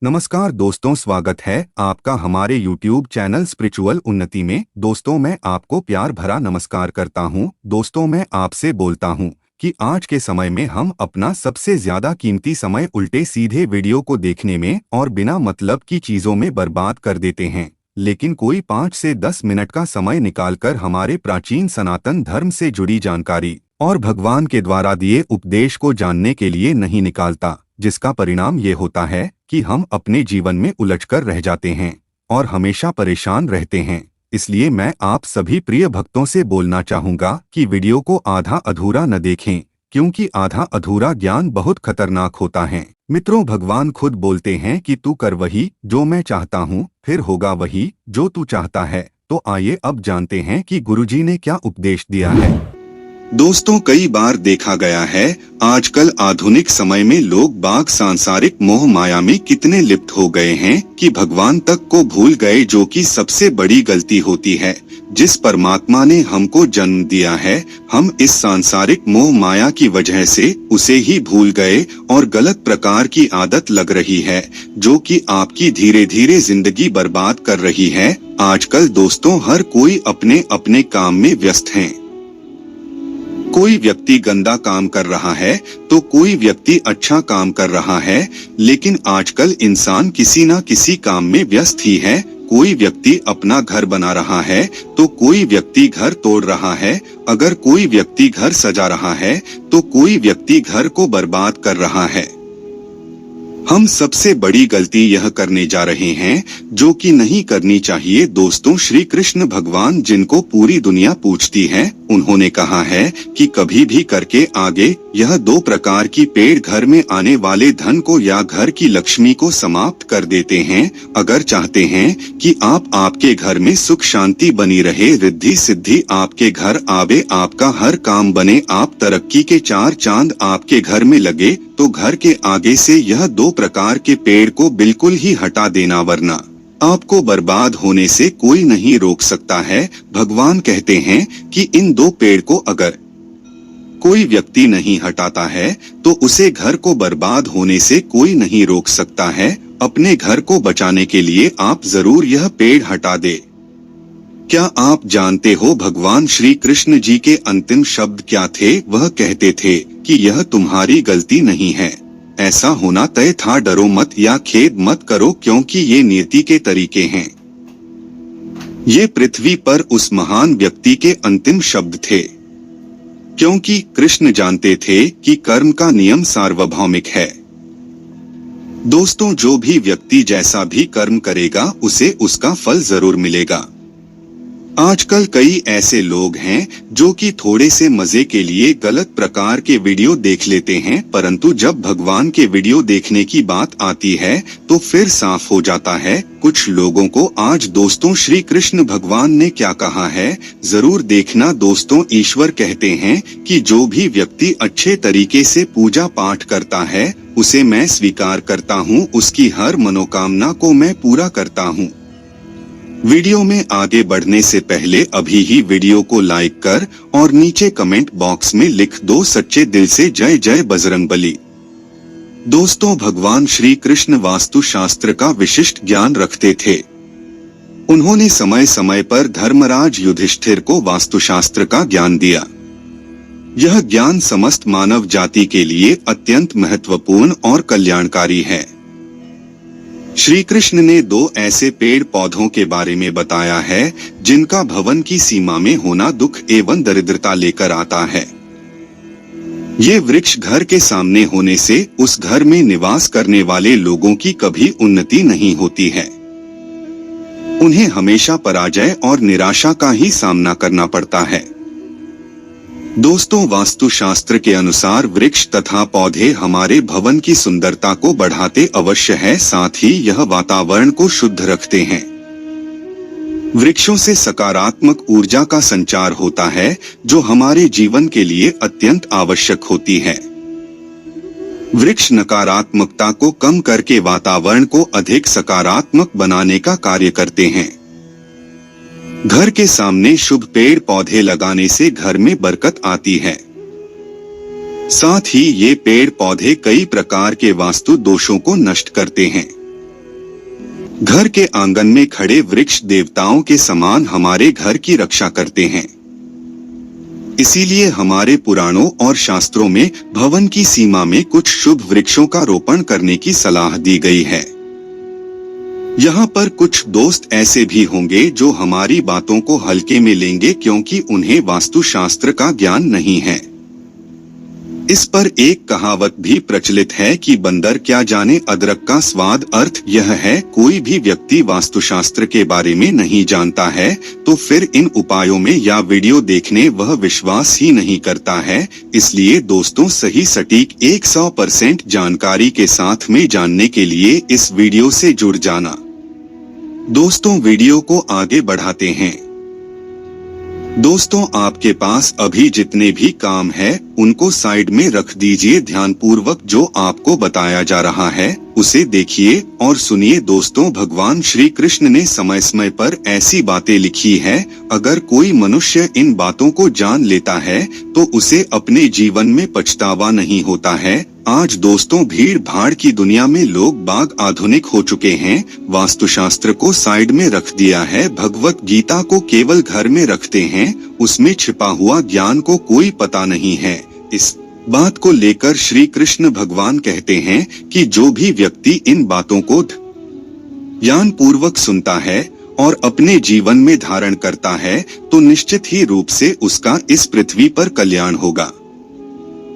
नमस्कार दोस्तों, स्वागत है आपका हमारे YouTube चैनल स्पिरिचुअल उन्नति में। दोस्तों, मैं आपको प्यार भरा नमस्कार करता हूं। दोस्तों, मैं आपसे बोलता हूं कि आज के समय में हम अपना सबसे ज्यादा कीमती समय उल्टे सीधे वीडियो को देखने में और बिना मतलब की चीजों में बर्बाद कर देते हैं। लेकिन कोई 5 से 10 मिनट का समय निकालकर हमारे प्राचीन सनातन धर्म से जुड़ी जानकारी और भगवान के द्वारा दिए उपदेश को जानने के लिए नहीं निकालता, जिसका परिणाम ये होता है कि हम अपने जीवन में उलझकर रह जाते हैं और हमेशा परेशान रहते हैं। इसलिए मैं आप सभी प्रिय भक्तों से बोलना चाहूँगा कि वीडियो को आधा अधूरा न देखें, क्योंकि आधा अधूरा ज्ञान बहुत खतरनाक होता है। मित्रों, भगवान खुद बोलते हैं कि तू कर वही जो मैं चाहता हूँ, फिर होगा वही जो तू चाहता है। तो आइए अब जानते हैं कि गुरुजी ने क्या उपदेश दिया है। दोस्तों, कई बार देखा गया है आजकल आधुनिक समय में लोग बाग सांसारिक मोह माया में कितने लिप्त हो गए हैं कि भगवान तक को भूल गए, जो कि सबसे बड़ी गलती होती है। जिस परमात्मा ने हमको जन्म दिया है, हम इस सांसारिक मोह माया की वजह से उसे ही भूल गए और गलत प्रकार की आदत लग रही है, जो कि आपकी धीरे धीरे जिंदगी बर्बाद कर रही है। आजकल दोस्तों, हर कोई अपने अपने काम में व्यस्त है। कोई व्यक्ति गंदा काम कर रहा है तो कोई व्यक्ति अच्छा काम कर रहा है, लेकिन आजकल इंसान किसी न किसी काम में व्यस्त ही है। कोई व्यक्ति अपना घर बना रहा है तो कोई व्यक्ति घर तोड़ रहा है। अगर कोई व्यक्ति घर सजा रहा है तो कोई व्यक्ति घर को बर्बाद कर रहा है। हम सबसे बड़ी गलती यह करने जा रहे हैं जो कि नहीं करनी चाहिए। दोस्तों, श्री कृष्ण भगवान, जिनको पूरी दुनिया पूजती है, उन्होंने कहा है कि कभी भी करके आगे यह 2 प्रकार की पेड़ घर में आने वाले धन को या घर की लक्ष्मी को समाप्त कर देते हैं। अगर चाहते हैं कि आपके घर में सुख शांति बनी रहे, रिद्धि सिद्धि आपके घर आवे, आपका हर काम बने, आप तरक्की के 4 चांद आपके घर में लगे, तो घर के आगे से यह 2 प्रकार के पेड़ को बिल्कुल ही हटा देना, वरना आपको बर्बाद होने से कोई नहीं रोक सकता है। भगवान कहते हैं कि इन 2 पेड़ को अगर कोई व्यक्ति नहीं हटाता है तो उसे घर को बर्बाद होने से कोई नहीं रोक सकता है। अपने घर को बचाने के लिए आप जरूर यह पेड़ हटा दे। क्या आप जानते हो भगवान श्री कृष्ण जी के अंतिम शब्द क्या थे? वह कहते थे कि यह तुम्हारी गलती नहीं है, ऐसा होना तय था। डरो मत या खेद मत करो, क्योंकि ये नियति के तरीके हैं। ये पृथ्वी पर उस महान व्यक्ति के अंतिम शब्द थे, क्योंकि कृष्ण जानते थे कि कर्म का नियम सार्वभौमिक है। दोस्तों, जो भी व्यक्ति जैसा भी कर्म करेगा उसे उसका फल जरूर मिलेगा। आजकल कई ऐसे लोग हैं जो कि थोड़े से मजे के लिए गलत प्रकार के वीडियो देख लेते हैं, परंतु जब भगवान के वीडियो देखने की बात आती है तो फिर साफ हो जाता है कुछ लोगों को। आज दोस्तों, श्री कृष्ण भगवान ने क्या कहा है जरूर देखना। दोस्तों, ईश्वर कहते हैं कि जो भी व्यक्ति अच्छे तरीके से पूजा पाठ करता है उसे मैं स्वीकार करता हूँ, उसकी हर मनोकामना को मैं पूरा करता हूँ। वीडियो में आगे बढ़ने से पहले अभी ही वीडियो को लाइक कर और नीचे कमेंट बॉक्स में लिख दो सच्चे दिल से जय जय बजरंगबली। दोस्तों, भगवान श्री कृष्ण वास्तु शास्त्र का विशिष्ट ज्ञान रखते थे। उन्होंने समय समय पर धर्मराज युधिष्ठिर को वास्तुशास्त्र का ज्ञान दिया। यह ज्ञान समस्त मानव जाति के लिए अत्यंत महत्वपूर्ण और कल्याणकारी है। श्री कृष्ण ने 2 ऐसे पेड़ पौधों के बारे में बताया है जिनका भवन की सीमा में होना दुख एवं दरिद्रता लेकर आता है। ये वृक्ष घर के सामने होने से उस घर में निवास करने वाले लोगों की कभी उन्नति नहीं होती है। उन्हें हमेशा पराजय और निराशा का ही सामना करना पड़ता है। दोस्तों, वास्तुशास्त्र के अनुसार वृक्ष तथा पौधे हमारे भवन की सुंदरता को बढ़ाते अवश्य है, साथ ही यह वातावरण को शुद्ध रखते हैं। वृक्षों से सकारात्मक ऊर्जा का संचार होता है जो हमारे जीवन के लिए अत्यंत आवश्यक होती है। वृक्ष नकारात्मकता को कम करके वातावरण को अधिक सकारात्मक बनाने का कार्य करते हैं। घर के सामने शुभ पेड़ पौधे लगाने से घर में बरकत आती है। साथ ही ये पेड़ पौधे कई प्रकार के वास्तु दोषों को नष्ट करते हैं। घर के आंगन में खड़े वृक्ष देवताओं के समान हमारे घर की रक्षा करते हैं। इसीलिए हमारे पुराणों और शास्त्रों में भवन की सीमा में कुछ शुभ वृक्षों का रोपण करने की सलाह दी गई है। यहाँ पर कुछ दोस्त ऐसे भी होंगे जो हमारी बातों को हल्के में लेंगे क्योंकि उन्हें वास्तुशास्त्र का ज्ञान नहीं है। इस पर एक कहावत भी प्रचलित है कि बंदर क्या जाने अदरक का स्वाद। अर्थ यह है, कोई भी व्यक्ति वास्तुशास्त्र के बारे में नहीं जानता है तो फिर इन उपायों में या वीडियो देखने वह विश्वास ही नहीं करता है। इसलिए दोस्तों, सही सटीक 100% जानकारी के साथ में जानने के लिए इस वीडियो से जुड़ जाना। दोस्तों, वीडियो को आगे बढ़ाते हैं। दोस्तों, आपके पास अभी जितने भी काम है उनको साइड में रख दीजिए। ध्यानपूर्वक जो आपको बताया जा रहा है उसे देखिए और सुनिए। दोस्तों, भगवान श्री कृष्ण ने समय समय पर ऐसी बातें लिखी है, अगर कोई मनुष्य इन बातों को जान लेता है तो उसे अपने जीवन में पछतावा नहीं होता है। आज दोस्तों, भीड़ भाड़ की दुनिया में लोग बाग आधुनिक हो चुके हैं, वास्तुशास्त्र को साइड में रख दिया है, भगवत गीता को केवल घर में रखते हैं, उसमें छिपा हुआ ज्ञान को कोई पता नहीं है। इस बात को लेकर श्री कृष्ण भगवान कहते हैं कि जो भी व्यक्ति इन बातों को ज्ञान पूर्वक सुनता है और अपने जीवन में धारण करता है तो निश्चित ही रूप से उसका इस पृथ्वी पर कल्याण होगा।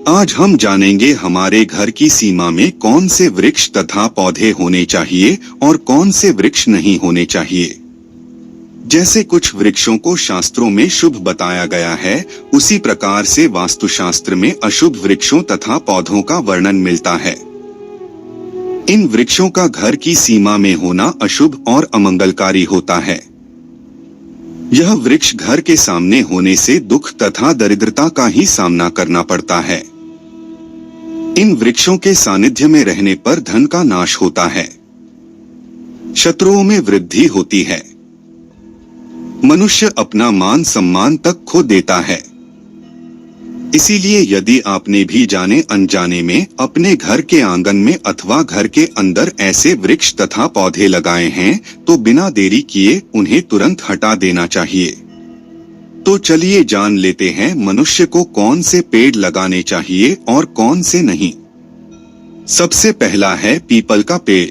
आज हम जानेंगे हमारे घर की सीमा में कौन से वृक्ष तथा पौधे होने चाहिए और कौन से वृक्ष नहीं होने चाहिए। जैसे कुछ वृक्षों को शास्त्रों में शुभ बताया गया है, उसी प्रकार से वास्तुशास्त्र में अशुभ वृक्षों तथा पौधों का वर्णन मिलता है। इन वृक्षों का घर की सीमा में होना अशुभ और अमंगलकारी होता है। यह वृक्ष घर के सामने होने से दुख तथा दरिद्रता का ही सामना करना पड़ता है। इन वृक्षों के सानिध्य में रहने पर धन का नाश होता है, शत्रुओं में वृद्धि होती है, मनुष्य अपना मान सम्मान तक खो देता है। इसीलिए यदि आपने भी जाने अनजाने में अपने घर के आंगन में अथवा घर के अंदर ऐसे वृक्ष तथा पौधे लगाए हैं तो बिना देरी किए उन्हें तुरंत हटा देना चाहिए। तो चलिए जान लेते हैं मनुष्य को कौन से पेड़ लगाने चाहिए और कौन से नहीं। सबसे पहला है पीपल का पेड़।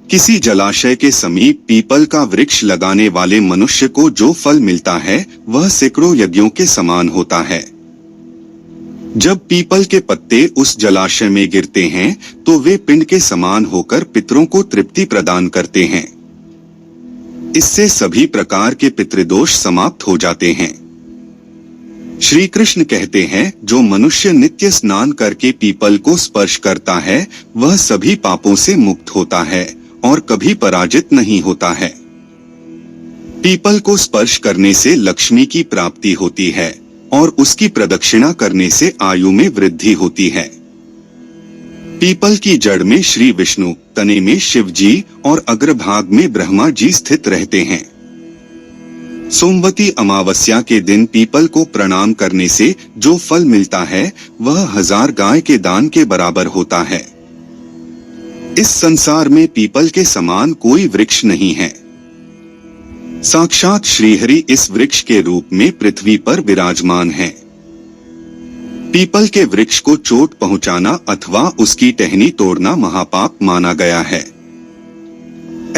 किसी जलाशय के समीप पीपल का वृक्ष लगाने वाले मनुष्य को जो फल मिलता है वह सैकड़ों यज्ञों के समान होता है। जब पीपल के पत्ते उस जलाशय में गिरते हैं तो वे पिंड के समान होकर पितरों को तृप्ति प्रदान करते हैं। इससे सभी प्रकार के पितृदोष समाप्त हो जाते हैं। श्री कृष्ण कहते हैं, जो मनुष्य नित्य स्नान करके पीपल को स्पर्श करता है वह सभी पापों से मुक्त होता है और कभी पराजित नहीं होता है। पीपल को स्पर्श करने से लक्ष्मी की प्राप्ति होती है और उसकी प्रदक्षिणा करने से आयु में वृद्धि होती है। पीपल की जड़ में श्री विष्णु, तने में शिव जी और अग्रभाग में ब्रह्मा जी स्थित रहते हैं। सोमवती अमावस्या के दिन पीपल को प्रणाम करने से जो फल मिलता है वह 1000 गाय के दान के बराबर होता है। इस संसार में पीपल के समान कोई वृक्ष नहीं है। साक्षात श्रीहरि इस वृक्ष के रूप में पृथ्वी पर विराजमान है। पीपल के वृक्ष को चोट पहुंचाना अथवा उसकी टहनी तोड़ना महापाप माना गया है।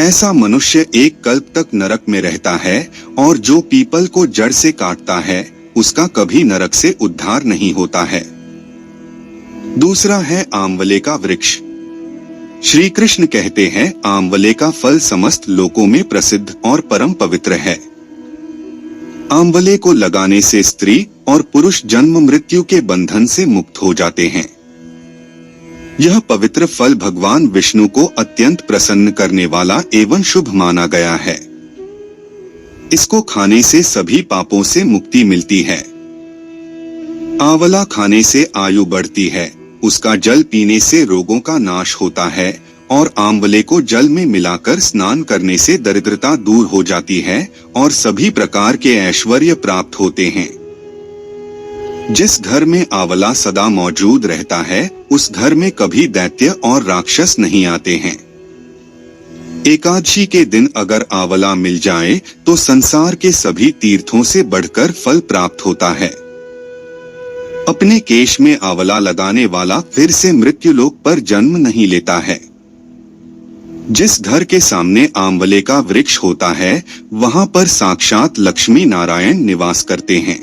ऐसा मनुष्य एक कल्प तक नरक में रहता है और जो पीपल को जड़ से काटता है उसका कभी नरक से उद्धार नहीं होता है। दूसरा है आंवले का वृक्ष। श्री कृष्ण कहते हैं, आंवले का फल समस्त लोकों में प्रसिद्ध और परम पवित्र है। आंवले को लगाने से स्त्री और पुरुष जन्म मृत्यु के बंधन से मुक्त हो जाते हैं। यह पवित्र फल भगवान विष्णु को अत्यंत प्रसन्न करने वाला एवं शुभ माना गया है। इसको खाने से सभी पापों से मुक्ति मिलती है। आंवला खाने से आयु बढ़ती है, उसका जल पीने से रोगों का नाश होता है और आंवले को जल में मिलाकर स्नान करने से दरिद्रता दूर हो जाती है और सभी प्रकार के ऐश्वर्य प्राप्त होते हैं। जिस घर में आंवला सदा मौजूद रहता है उस घर में कभी दैत्य और राक्षस नहीं आते हैं। एकादशी के दिन अगर आंवला मिल जाए तो संसार के सभी तीर्थों से बढ़कर फल प्राप्त होता है। अपने केश में आंवला लगाने वाला फिर से मृत्युलोक पर जन्म नहीं लेता है। जिस घर के सामने आंवले का वृक्ष होता है वहां पर साक्षात लक्ष्मी नारायण निवास करते हैं।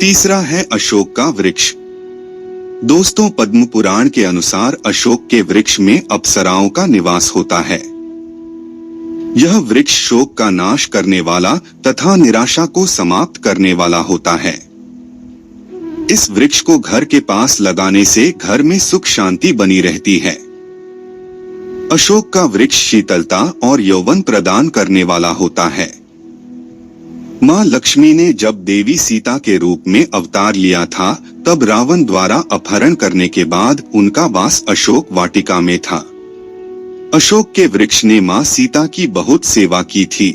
तीसरा है अशोक का वृक्ष। दोस्तों, पद्म पुराण के अनुसार अशोक के वृक्ष में अप्सराओं का निवास होता है। यह वृक्ष शोक का नाश करने वाला तथा निराशा को समाप्त करने वाला होता है। इस वृक्ष को घर के पास लगाने से घर में सुख शांति बनी रहती है। अशोक का वृक्ष शीतलता और यौवन प्रदान करने वाला होता है। मां लक्ष्मी ने जब देवी सीता के रूप में अवतार लिया था तब रावण द्वारा अपहरण करने के बाद उनका वास अशोक वाटिका में था। अशोक के वृक्ष ने मां सीता की बहुत सेवा की थी।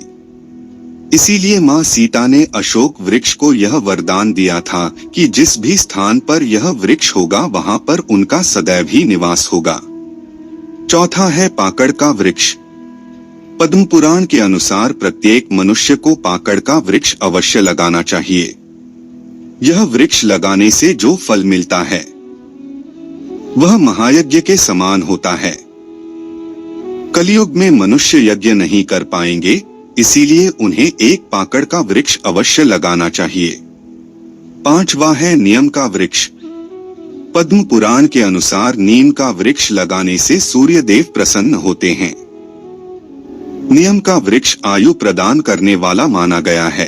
इसीलिए मां सीता ने अशोक वृक्ष को यह वरदान दिया था कि जिस भी स्थान पर यह वृक्ष होगा वहां पर उनका सदैव ही निवास होगा। चौथा है पाकड़ का वृक्ष। पद्म पुराण के अनुसार प्रत्येक मनुष्य को पाकड़ का वृक्ष अवश्य लगाना चाहिए। यह वृक्ष लगाने से जो फल मिलता है वह महायज्ञ के समान होता है। कलयुग में मनुष्य यज्ञ नहीं कर पाएंगे, इसीलिए उन्हें एक पाकड़ का वृक्ष अवश्य लगाना चाहिए। पांचवा है नीम का वृक्ष। पद्म पुराण के अनुसार नीम का वृक्ष लगाने से सूर्य देव प्रसन्न होते हैं। नीम का वृक्ष आयु प्रदान करने वाला माना गया है।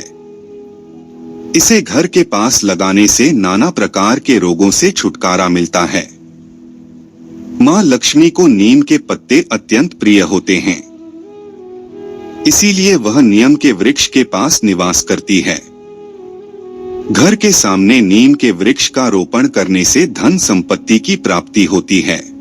इसे घर के पास लगाने से नाना प्रकार के रोगों से छुटकारा मिलता है। मां लक्ष्मी को नीम के पत्ते अत्यंत प्रिय होते हैं, इसीलिए वह नीम के वृक्ष के पास निवास करती है। घर के सामने नीम के वृक्ष का रोपण करने से धन संपत्ति की प्राप्ति होती है।